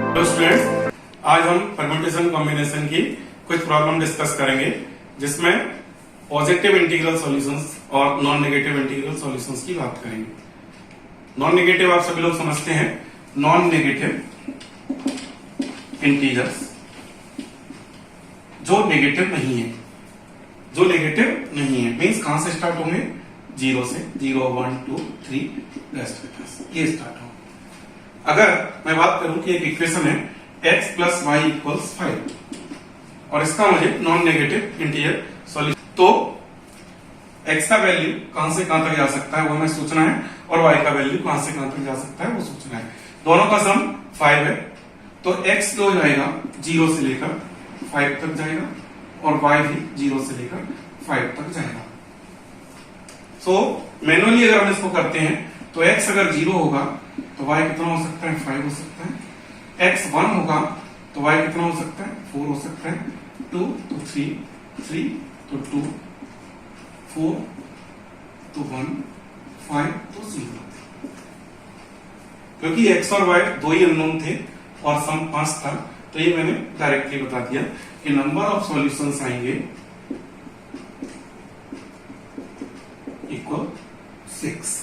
Hello students, आज हम permutation combination की कुछ प्रॉब्लम डिस्कस करेंगे जिसमें पॉजिटिव इंटीग्रल सॉल्यूशंस और नॉन नेगेटिव इंटीग्रल सॉल्यूशंस की बात करेंगे। नॉन नेगेटिव आप सभी लोग समझते हैं, नॉन नेगेटिव इंटीजर्स जो नेगेटिव नहीं है मीन्स कहां से स्टार्ट होंगे, जीरो से, 0 1 2 3 ये स्टार्ट होंगे। अगर मैं बात करूं कि एक इक्वेशन है x प्लस वाई इक्वल्स 5 और इसका मुझे नॉन नेगेटिव इंटीजर सॉल्यूशन, तो x का वैल्यू कहां से कहां तक जा सकता है वो हमें सोचना है और y का वैल्यू कहां से कहां तक जा सकता है वो सोचना है। दोनों का सम 5 है, तो x जो जाएगा 0 से लेकर 5 तक जाएगा और y भी 0 से लेकर 5 तक जाएगा। सो मैनुअली अगर हम इसको करते हैं तो x अगर 0 होगा तो y कितना हो सकता है, 5 हो सकता है। x 1 होगा तो y कितना हो सकता है, 4 हो सकता है। 2 तो 3, 3 तो 2, 4 तो 1, 5 तो 0। क्योंकि x और y दो ही अननोन थे और सम 5 था, तो ये मैंने डायरेक्टली बता दिया कि नंबर ऑफ सॉल्यूशंस आएंगे इक्वल 6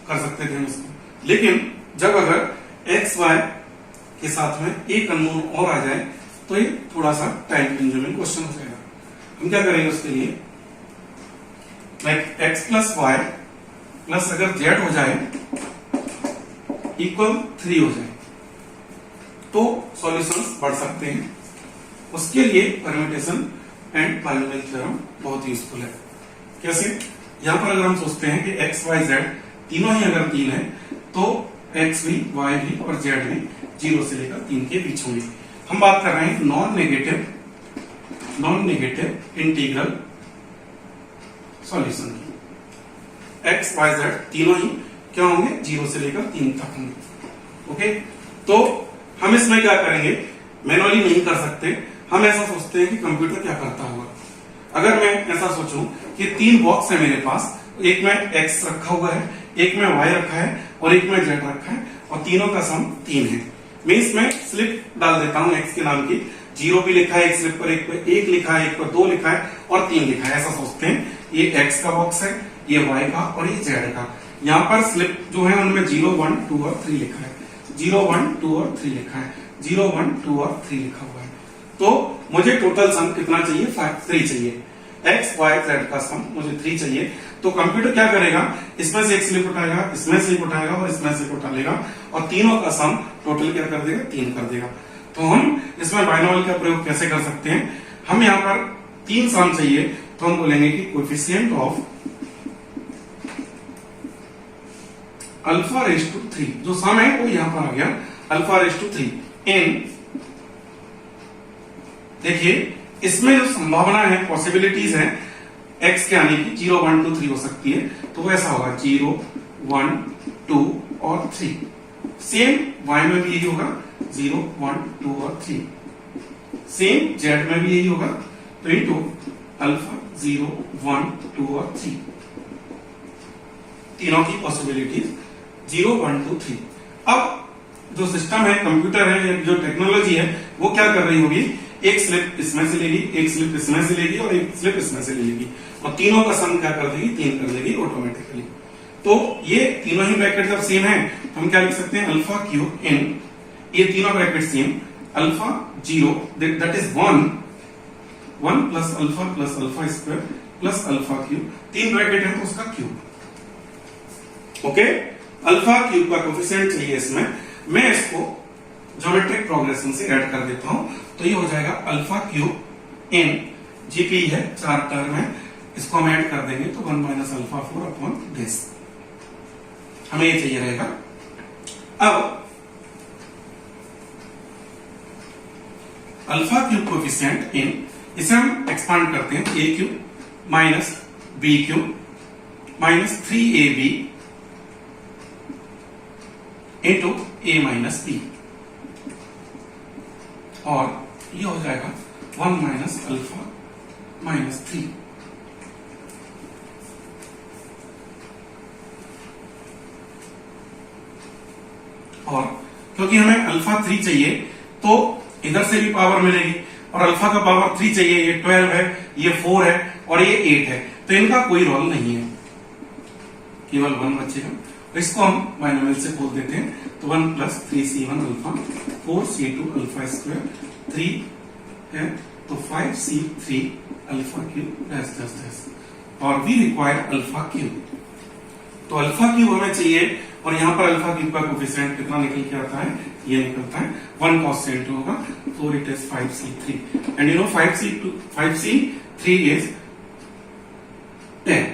कर सकते थे हम इसको। लेकिन जब अगर x y के साथ में एक अननोन और आ जाए तो ये थोड़ा सा टाइम कंज्यूमिंग क्वेश्चन हो जाएगा। हम क्या करेंगे उसके लिए, like x plus Y plus अगर z हो जाए इक्वल 3 हो जाए तो सॉल्यूशंस बढ़ सकते हैं। उसके लिए परम्यूटेशन एंड बाइनोमियल थ्योरम बहुत यूजफुल है। कैसे, यहां पर अगर हम सोचते हैं कि x y z तीनों ही अगर 3 है तो x भी y भी और z भी 0 से लेकर 3 के बीच होंगे। हम बात कर रहे हैं नॉन नेगेटिव इंटीग्रल सॉल्यूशन की। x y z तीनों ही क्या होंगे, 0 से लेकर 3 तक होंगे। ओके, तो हम इसमें क्या करेंगे, मैनुअली नहीं कर सकते। हम ऐसा सोचते हैं कि कंप्यूटर क्या करता होगा। अगर मैं ऐसा सोचूं कि 3 बॉक्स है मेरे पास, एक में x रखा हुआ है, एक में y रखा है और एक में z रखा है और तीनों का सम 3 है। मीन्स मैं स्लिप डाल देता हूं x के नाम की, 0 भी लिखा है एक स्लिप पर, एक पर 1 लिखा है, एक पर 2 लिखा है और 3 लिखा है। ऐसा सोचते हैं, ये x का बॉक्स है, ये y का और ये z का। यहाँ पर स्लिप जो है उनमें 0 1 2 और 3 लिखा है, 0 1 2 और 3 लिखा है, 0 1 2 और 3 लिखा हुआ है। तो मुझे टोटल सम कितना चाहिए, 3 चाहिए। x y z का सम मुझे 3 चाहिए। तो कंप्यूटर क्या करेगा, इसमें से एक स्लिप उठाएगा, इसमें से एक उठाएगा और इसमें से एक उठा लेगा और तीनों का सम टोटल क्या कर देगा, 3 कर देगा। तो हम इसमें बाइनोमियल का प्रयोग कैसे कर सकते हैं, हम यहाँ पर 3 सम चाहिए तो हम बोलेंगे कि coefficient of alpha raise to 3, जो सम है वो यहां पर आ गया अल्फा रेज टू 3 इन, देखिए इसमें जो संभावना है, पॉसिबिलिटीज है x के आने की 0 1 2 3 हो सकती है, तो वो ऐसा होगा 0 1 2 और 3। सेम y में भी यही होगा 0 1 2 और 3। सेम z में भी यही होगा, तो इनटू अल्फा 0 1 2 और 3, तीनों की पॉसिबिलिटीज 0 1 2 3। अब जो सिस्टम है, कंप्यूटर है, जो टेक्नोलॉजी है, वो क्या कर रही होगी, एक स्लिप इसमें से लेगी, एक स्लिप इसमें से लेगी और एक स्लिप इसमें से लेगी और तीनों का सम क्या कर देगी, 3 कर देगी ऑटोमेटिकली। तो ये तीनों ही ब्रैकेट जब सेम है तो हम क्या लिख सकते हैं, अल्फा क्यूब इन, ये तीनों bracket same, alpha 0 that is 1 plus alpha square plus alpha cube, 3 bracket है तो उसका क्यूब। ओके, अल्फा क्यूब का कोएफिशिएंट चाहिए इसमें, मैं इसको ज्योमेट्रिक प्रोग्रेशन से ऐड कर देता हूं, तो ये हो जाएगा अल्फा क्यूब इन, जीपी है 4 टर्म है, इसको हम ऐड कर देंगे तो 1 माइनस अल्फा 4 अपॉन दिस, हमें ये चाहिए रहेगा। अब अल्फा क्यूब कोएफिशिएंट इन, इसे हम एक्सपांड करते हैं, a cube minus b cube minus 3ab into a minus b, और ये हो जाएगा 1 माइनस अल्फा माइनस 3। और क्योंकि हमें अल्फा 3 चाहिए तो इधर से भी पावर मिलेगी, और अल्फा का पावर 3 चाहिए, ये 12 है, ये 4 है और ये 8 है, तो इनका कोई रोल नहीं है, केवल 1 बचेगा। इसको हम बाइनोमियल से बोल देते हैं, तो 1 plus 3c1 alpha 4c2 alpha square 3 है, तो 5c3 alpha cube dash dash dash, और वी रिक्वायर अल्फा क्यूब। तो अल्फा क्यूब हमें चाहिए, और यहाँ पर अल्फा क्यूब का कोफिशिएंट कितना निकल के आता है, ये निकलता है 1 cos 2 होगा, 4 it is 5c3, and you know 5c3 is 10,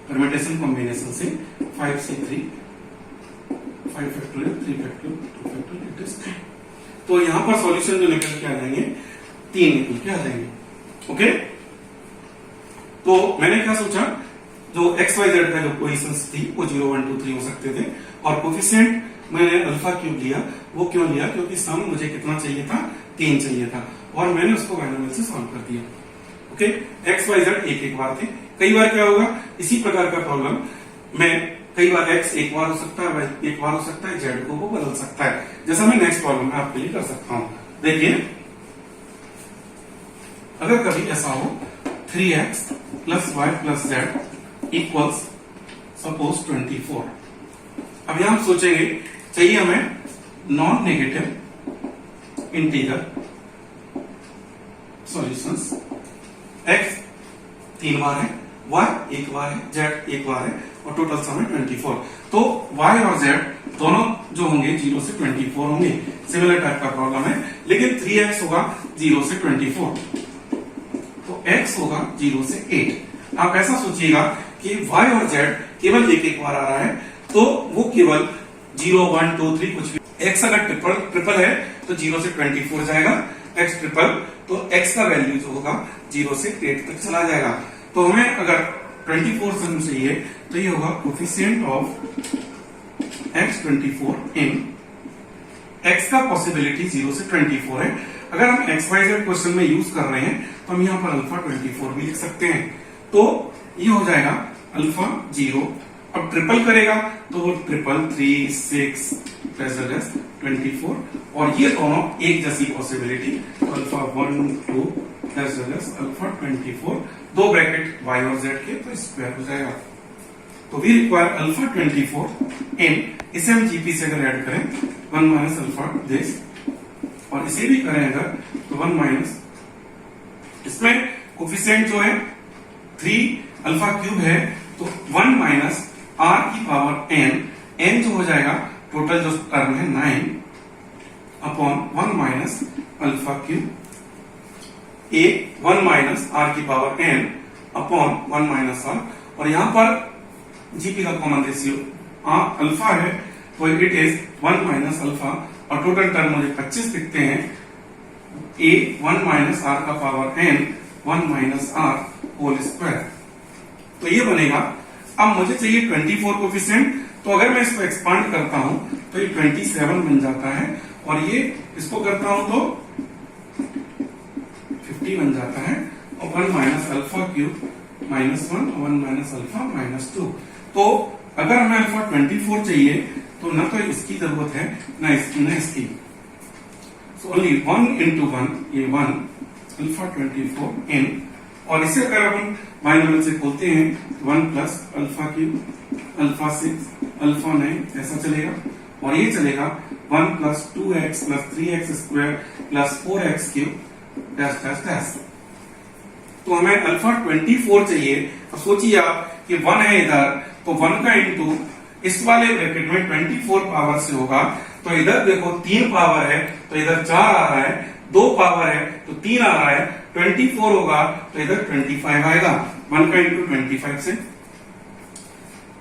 permutation combination से 5c3 5 factorial 3 factorial 2 factorial it is 10। तो यहाँ पर सॉल्यूशन जो निकल के आ जाएंगे 3 निकल के आ जाएंगे। ओके, तो मैंने क्या सोचा, जो एक्स वाई जेड का जो पोजीशंस थी वो 0 1 2 3 हो सकते थे, और कोफिशिएंट मैंने अल्फा क्यूब लिया। वो क्यों लिया, क्योंकि सम मुझे कितना चाहिए था, 3 चाहिए था, और मैंने उसको बाइनोमियल से सॉल्व कर दिया। ओके, एक्स वाई जेड एक एक बार थे। कई बार क्या होगा, इसी प्रकार का प्रॉब्लम में कई बार एक्स एक बार हो सकता है, वाई एक बार हो सकता है, जेड को वो बदल सकता है, जैसा मैं नेक्स्ट प्रॉब्लम में आपके लिए कर सकता हूं। देखिए, अगर कभी ऐसा हो 3x plus Y plus z equals suppose 24। अब यहां हम सोचेंगे, चाहिए हमें non negative integer solutions. x 3 बार है, y 1 बार है, z 1 बार है, और टोटल सम है 24। तो y और z दोनों जो होंगे 0 से 24 होंगे। सिमिलर टाइप का प्रॉब्लम है, लेकिन 3x होगा 0 से 24, तो x होगा 0 से 8। आप ऐसा सोचिएगा कि y और z केवल एक बार आ रहा है, तो वो केवल 0 1 2 3 कुछ भी। x अगर ट्रिपल है तो 0 से 24 जाएगा, x ट्रिपल तो x का वैल्यू जो होगा 0 से 8 तक चला जाएगा। तो हमें अगर 24 सम चाहिए तो ये होगा coefficient of x 24 in x का पॉसिबिलिटी 0 से 24 है। अगर हम एक्स वाई जेड क्वेश्चन में यूज कर रहे हैं तो हम यहाँ पर अल्फा 24 भी लिख सकते हैं। तो ये हो जाएगा अल्फा 0, अब ट्रिपल करेगा तो वो ट्रिपल 3 6 प्लस 24, और ये दोनों एक जैसी possibility, alpha 1 2 plus alpha 24, 2 bracket y और z के, तो स्क्वायर हो जाएगा। तो वी रिक्वायर अल्फा 24 इन, इसे हम जीपी से अगर ऐड करें 1 माइनस अल्फा दिस, और इसे भी करें अगर तो 1 माइनस, इसमें कोफिशिएंट जो है 3 अल्फा क्यूब है, तो 1 माइनस r की पावर n जो हो जाएगा टोटल जो टर्म है 9 upon 1 minus alpha cube, 1 minus r की power n upon 1 minus r, और यहां पर जीपी का कॉमन रेशियो अल्फा है, तो इट इज 1 माइनस अल्फा, और टोटल टर्म मुझे 25 दिखते हैं, 1 माइनस r का power n 1 minus r whole square. तो ये बनेगा। अब मुझे चाहिए 24 कोफिशिएंट, तो अगर मैं इसको एक्सपांड करता हूं तो ये 27 बन जाता है, और ये इसको करता हूं तो 50 बन जाता है, और 1 minus alpha cube minus 1 minus alpha minus 2। तो अगर हमें अल्फा 24 चाहिए तो न तो इसकी जरूरत है न इसकी, सो ओनली 1 into 1, ये 1 अल्फा 24 इन, और इसे अगर अपन बाइनोमियल से खोलते हैं 1 plus alpha cube alpha 6 alpha 9 ऐसा चलेगा, और ये चलेगा 1 plus 2x plus 3x square plus 4x cube dash dash dash. तो हमें अल्फा 24 चाहिए। तो सोचिए आप कि 1 है इधर, तो 1 का इंटू इस वाले ब्रैकेट में 24 पावर से होगा, तो इधर देखो 3 पावर है तो इधर 4 आ रहा है, 2 पावर है तो 3 आ रहा है, 24 होगा तो इधर 25 आएगा, 1 का इंटू 25 से।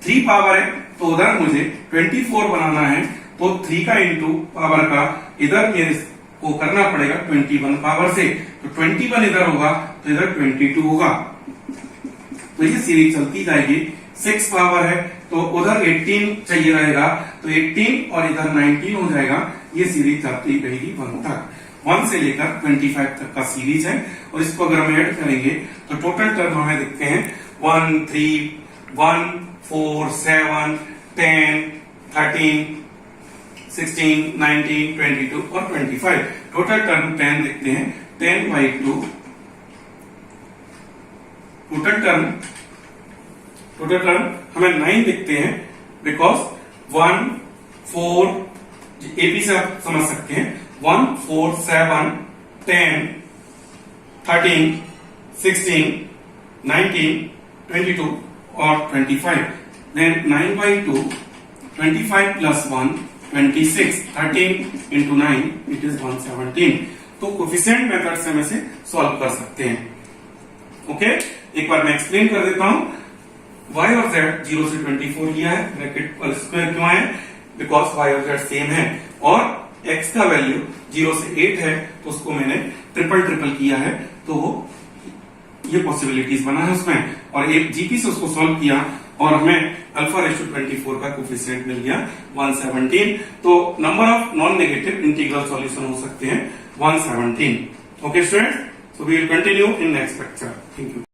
3 पावर है तो उधर मुझे 24 बनाना है, तो 3 का इंटू पावर का इधर मेरे को करना पड़ेगा 21 पावर से, तो 21 इधर होगा तो इधर 22 होगा। तो ये सीरीज चलती जाएगी। 6 पावर है तो उधर 18 चाहिए रहेगा, तो 18 और इधर 19 हो जाएगा। ये सीरीज चलती रहेगी 1 तक, 1 से लेकर 25 तक का सीरीज है। और इसको अगर हम ऐड करेंगे तो टोटल टर्म हमें दिखते हैं 1 3 1 4 7 10 13, 16, 19, 22 और 25। टोटल टर्म 10 लिखते हैं। 10/2 टोटल टर्म हमें 9 लिखते हैं, बिकॉज 1, 4 एपी से आप समझ सकते हैं। 1, 4, 7, 10, 13, 16, 19, 22 और 25। Then 9/2, 25 plus 1, 26, 13 into 9, it is 117। तो कोफिशिएंट मेथड से हम इसे सॉल्व कर सकते हैं। ओके, एक बार मैं एक्सप्लेन कर देता हूं। y और z 0 से 24 लिया है, ब्रैकेट पर स्क्वायर क्यों है? बिकॉज y और z सेम है, और x का वैल्यू 0 से 8 है, तो उसको मैंने ट्रिपल किया है, तो ये पॉसिबिलिटीज बना है उसमें, और एक जीपी से उसको सॉल्व किया और हमें α/24 का कोफिशिएंट मिल गया 117। तो number of non negative integral solution हो सकते हैं 117। Okay students, so we will continue in next lecture. Thank you.